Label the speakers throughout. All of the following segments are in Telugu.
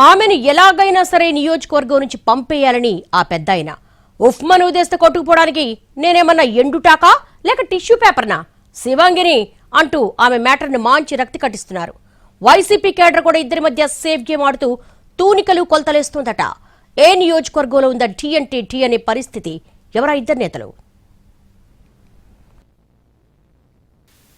Speaker 1: ఆమెను ఎలాగైనా సరే నియోజకవర్గం నుంచి పంపేయాలని ఆ పెద్దాయన ఉఫ్మను ఉదేస్తే కొట్టుకుపోవడానికి నేనేమన్నా ఎండుటాకా లేక టిష్యూ పేపర్నా శివాంగిని అంటూ ఆమె మ్యాటర్ని మాంచి రక్తి కట్టిస్తున్నారు. వైసీపీ కేడర్ కూడా ఇద్దరి మధ్య సేఫ్ గేమ్ ఆడుతూ తూనికలు కొలతలేస్తుందట. ఏ నియోజకవర్గంలో ఉందా టీ అనే పరిస్థితి? ఎవరా ఇద్దరు నేతలు?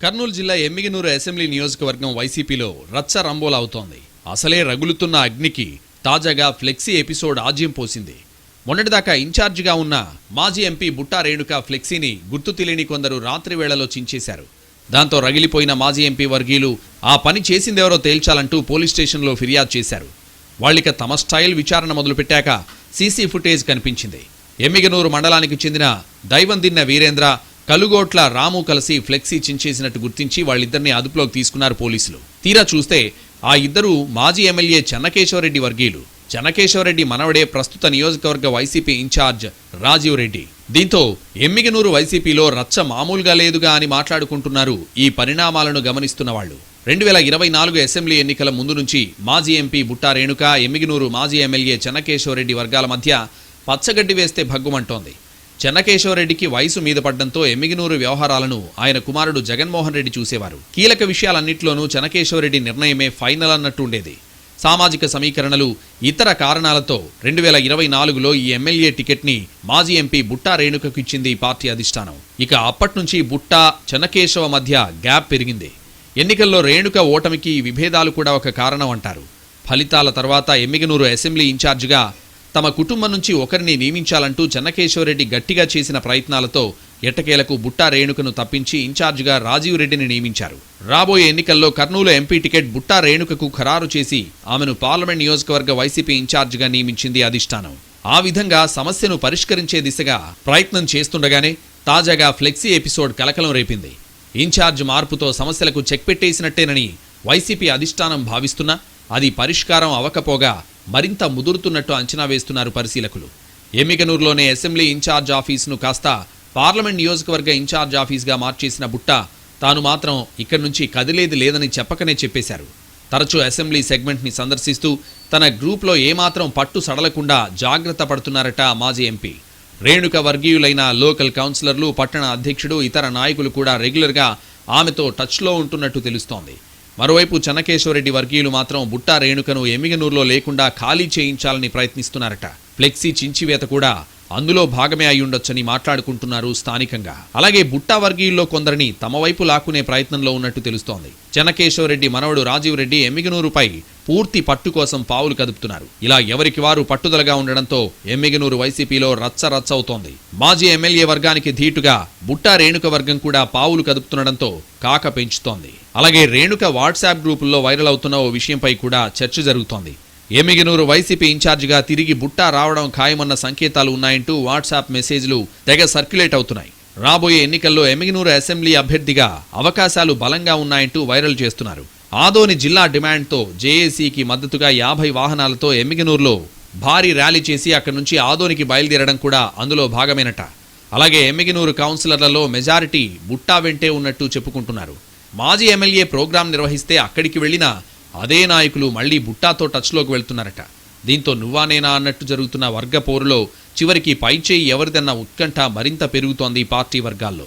Speaker 2: కర్నూలు జిల్లా ఎమ్మిగనూరు అసెంబ్లీ నియోజకవర్గం వైసీపీలో రచ్చ రంబోలా అవుతోంది. అసలే రగులుతున్న అగ్నికి తాజాగా ఫ్లెక్సీ ఎపిసోడ్ ఆజ్యం పోసింది. మొన్నటిదాకా ఇన్ఛార్జిగా ఉన్న మాజీ ఎంపీ బుట్టా రేణుక ఫ్లెక్సీని గుర్తు తెలియని కొందరు రాత్రి వేళలో చించేశారు. దాంతో రగిలిపోయిన మాజీ ఎంపీ వర్గీయులు ఆ పని చేసిందెవరో తేల్చాలంటూ పోలీస్ స్టేషన్లో ఫిర్యాదు చేశారు. వాళ్ళిక తమ స్టైల్ విచారణ మొదలుపెట్టాక సీసీ ఫుటేజ్ కనిపించింది. ఎమ్మిగనూరు మండలానికి చెందిన దైవందిన్న వీరేంద్ర, కలుగోట్ల రాము కలిసి ఫ్లెక్సీ చించేసినట్టు గుర్తించి వాళ్ళిద్దరిని అదుపులోకి తీసుకున్నారు పోలీసులు. తీరా చూస్తే ఆ ఇద్దరు మాజీ ఎమ్మెల్యే చెన్నకేశవరెడ్డి వర్గీయులు. చెన్నకేశవరెడ్డి మనవడే ప్రస్తుత నియోజకవర్గ వైసీపీ ఇన్ఛార్జ్ రాజీవ్ రెడ్డి. దీంతో ఎమ్మిగనూరు వైసీపీలో రచ్చ మామూలుగా లేదుగా అని మాట్లాడుకుంటున్నారు ఈ పరిణామాలను గమనిస్తున్న వాళ్ళు. 2024 అసెంబ్లీ ఎన్నికల ముందు నుంచి మాజీ ఎంపీ బుట్టా రేణుక, ఎమ్మిగనూరు మాజీ ఎమ్మెల్యే చెన్నకేశవరెడ్డి వర్గాల మధ్య పచ్చగడ్డి వేస్తే భగ్గుమంటోంది. చెన్నకేశవరెడ్డికి వయసు మీద పడ్డంతో ఎమ్మిగనూరు వ్యవహారాలను ఆయన కుమారుడు జగన్మోహన్ రెడ్డి చూసేవారు. కీలక విషయాలన్నింటిలోనూ చెన్నకేశవరెడ్డి నిర్ణయమే ఫైనల్ అన్నట్టు ఉండేది. సామాజిక సమీకరణలు, ఇతర కారణాలతో 2024లో ఈ ఎమ్మెల్యే టికెట్ని మాజీ ఎంపీ బుట్టా రేణుకకు ఇచ్చింది పార్టీ అధిష్టానం. ఇక అప్పట్నుంచి బుట్టా, చెన్నకేశవ మధ్య గ్యాప్ పెరిగింది. ఎన్నికల్లో రేణుక ఓటమికి విభేదాలు కూడా ఒక కారణం అంటారు. ఫలితాల తర్వాత ఎమ్మిగనూరు అసెంబ్లీ ఇన్ఛార్జిగా తమ కుటుంబం నుంచి ఒకరిని నియమించాలంటూ చెన్నకేశవరెడ్డి గట్టిగా చేసిన ప్రయత్నాలతో ఎట్టకేలకు బుట్టా రేణుకను తప్పించి ఇన్ఛార్జిగా రాజీవ్ రెడ్డిని నియమించారు. రాబోయే ఎన్నికల్లో కర్నూలు ఎంపీ టికెట్ బుట్టా రేణుకకు ఖరారు చేసి ఆమెను పార్లమెంట్ నియోజకవర్గ వైసీపీ ఇన్ఛార్జిగా నియమించింది అధిష్టానం. ఆ విధంగా సమస్యను పరిష్కరించే దిశగా ప్రయత్నం చేస్తుండగానే తాజాగా ఫ్లెక్సీ ఎపిసోడ్ కలకలం రేపింది. ఇన్ఛార్జ్ మార్పుతో సమస్యలకు చెక్ పెట్టేసినట్టేనని వైసీపీ అధిష్టానం భావిస్తున్నా అది పరిష్కారం అవకపోగా మరింత ముదురుతున్నట్టు అంచనా వేస్తున్నారు పరిశీలకులు. ఎమ్మిగనూరులోనే అసెంబ్లీ ఇన్ఛార్జ్ ఆఫీసును కాస్త పార్లమెంట్ నియోజకవర్గ ఇన్ఛార్జ్ ఆఫీస్గా మార్చేసిన బుట్టా తాను మాత్రం ఇక్కడి నుంచి కదిలేది లేదని చెప్పకనే చెప్పేశారు. తరచూ అసెంబ్లీ సెగ్మెంట్ని సందర్శిస్తూ తన గ్రూప్లో ఏమాత్రం పట్టు సడలకుండా జాగ్రత్త పడుతున్నారట మాజీ ఎంపీ. రేణుక వర్గీయులైన లోకల్ కౌన్సిలర్లు, పట్టణ అధ్యక్షుడు, ఇతర నాయకులు కూడా రెగ్యులర్గా ఆమెతో టచ్లో ఉంటున్నట్టు తెలుస్తోంది. మరోవైపు చెన్నకేశవరెడ్డి వర్గీయులు మాత్రం బుట్టా రేణుకను ఎమ్మిగనూరులో లేకుండా ఖాళీ చేయించాలని ప్రయత్నిస్తున్నారట. ఫ్లెక్సీ చించివేత కూడా అందులో భాగమే అయ్యుండొచ్చని మాట్లాడుకుంటున్నారు స్థానికంగా. అలాగే బుట్టా వర్గీయుల్లో కొందరిని తమ వైపు లాక్కునే ప్రయత్నంలో ఉన్నట్టు తెలుస్తోంది. చెన్నకేశవరెడ్డి మనవడు రాజీవ్ రెడ్డి ఎమ్మిగనూరుపై పూర్తి పట్టు కోసం పావులు కదుపుతున్నారు. ఇలా ఎవరికి వారు పట్టుదలగా ఉండడంతో ఎమ్మిగనూరు వైసీపీలో రచ్చ అవుతోంది. మాజీ ఎమ్మెల్యే వర్గానికి ధీటుగా బుట్టా రేణుక వర్గం కూడా పావులు కదుపుతుండడంతో కాక పెంచుతోంది. అలాగే రేణుక వాట్సాప్ గ్రూపుల్లో వైరల్ అవుతున్న ఓ విషయంపై కూడా చర్చ జరుగుతోంది. ఎమ్మిగనూరు వైసీపీ ఇన్ఛార్జిగా తిరిగి బుట్టా రావడం ఖాయమన్న సంకేతాలు ఉన్నాయంటూ వాట్సాప్ మెసేజ్లు తెగ సర్క్యులేట్ అవుతున్నాయి. రాబోయే ఎన్నికల్లో ఎమ్మిగనూరు అసెంబ్లీ అభ్యర్థిగా అవకాశాలు బలంగా ఉన్నాయంటూ వైరల్ చేస్తున్నారు. ఆదోని జిల్లా డిమాండ్తో జేఏసీకి మద్దతుగా 50 వాహనాలతో ఎమ్మిగనూరులో భారీ ర్యాలీ చేసి అక్కడి నుంచి ఆదోనికి బయలుదేరడం కూడా అందులో భాగమేనట. అలాగే ఎమ్మిగనూరు కౌన్సిలర్లలో మెజారిటీ బుట్టా వెంటే ఉన్నట్టు చెప్పుకుంటున్నారు. మాజీ ఎమ్మెల్యే ప్రోగ్రాం నిర్వహిస్తే అక్కడికి వెళ్లిన అదే నాయకులు మళ్లీ బుట్టాతో టచ్లోకి వెళ్తున్నారట. దీంతో నువ్వానేనా అన్నట్టు జరుగుతున్న వర్గ పోరులో చివరికి పైచేయి ఎవరిదన్న ఉత్కంఠ మరింత పెరుగుతోంది పార్టీ వర్గాల్లో.